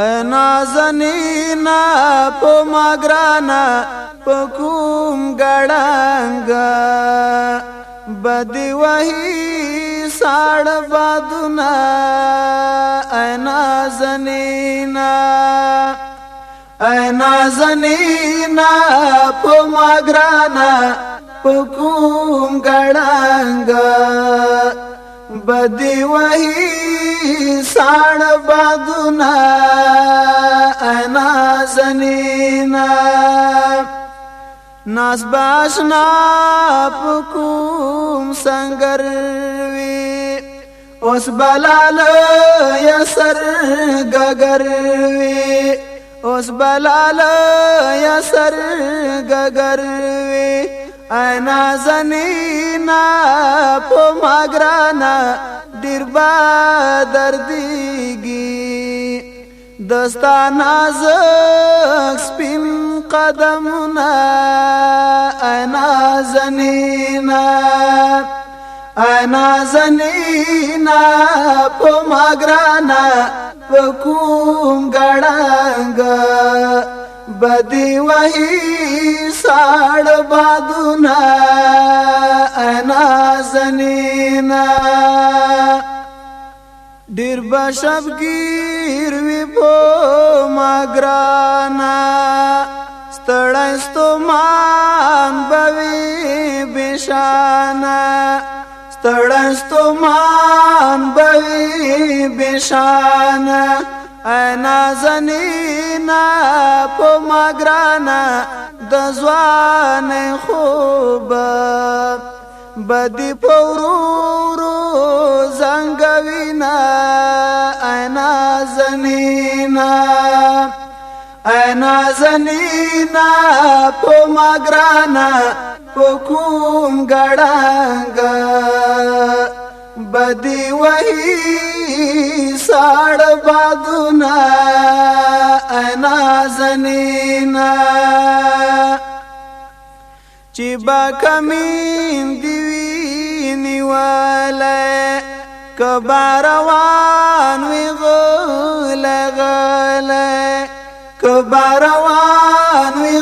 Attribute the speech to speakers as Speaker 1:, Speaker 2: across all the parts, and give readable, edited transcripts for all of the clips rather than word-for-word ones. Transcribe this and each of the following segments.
Speaker 1: نازنینا په ماګرانا په کوم ګړنګا بدی وਹੀ ساړ بادونا نازنینا په ماګرانا په کوم ګړنګا بدی وਹੀ ساړ بادونا نازنینا ناس باشنا پکوم سنگر وی اوس بلال یسر گگر وی اوس بلال یسر گگر وی نازنینا په ماګرانا ډیر با دردیږي دستا نازک سپین قدمنا نازنینا په ماګرانا په کوم ګړنګا بدی وਹੀ ساړ بادونا نازنینا ډیر بشبگیر وی په ماګرانا ستړی ستومان بوي بشانا ستړی ستومان بوي بشانا نازنینا په ماګرانا د ځوان خوب بدی پورورو زنګوینا نازنینا په ماګرانا په کوم ګړنګا بدی وਹੀ ساړ بادونا نازنینا چې با کمین دی نیواله کباروان وی غله کباروان وی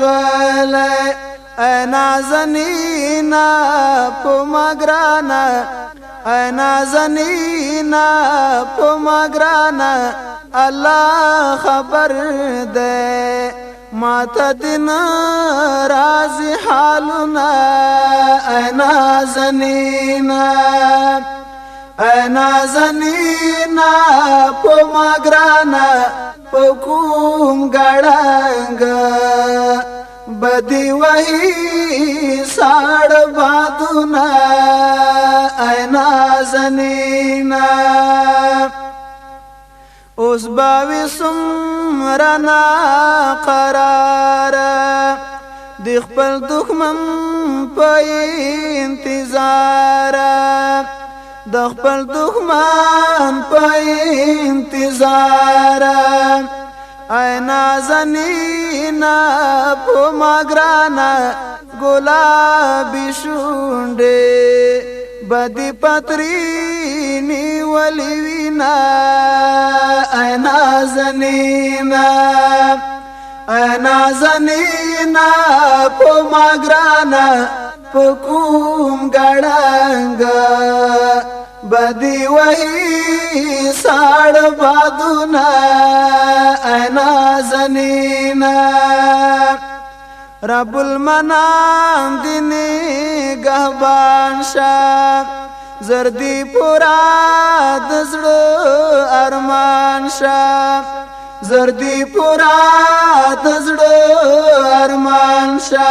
Speaker 1: غله نازنینا په ماګرانا نازنینا په ماګرانا الله خبر ده ماته دین رازی حالنا نازنینا په ماګرانا په کوم ګړنګا بدی وਹੀ ساړ بادونا نازنینا اوس باوی سمرنا قرار د خپل دښمن په انتظار د خپل دښمن په انتظار نازنینا په ماګرانا ګلابي شونډې بدی پترینی ولی وینا نازنینا په ماګرانا په کوم ګړنګا بدی وਹੀ ساړ بادونا نازنینا رب المنام دینی گهبان شا زردی پورا دزړو ارمان شا زردی پورا دزړو ارمان شا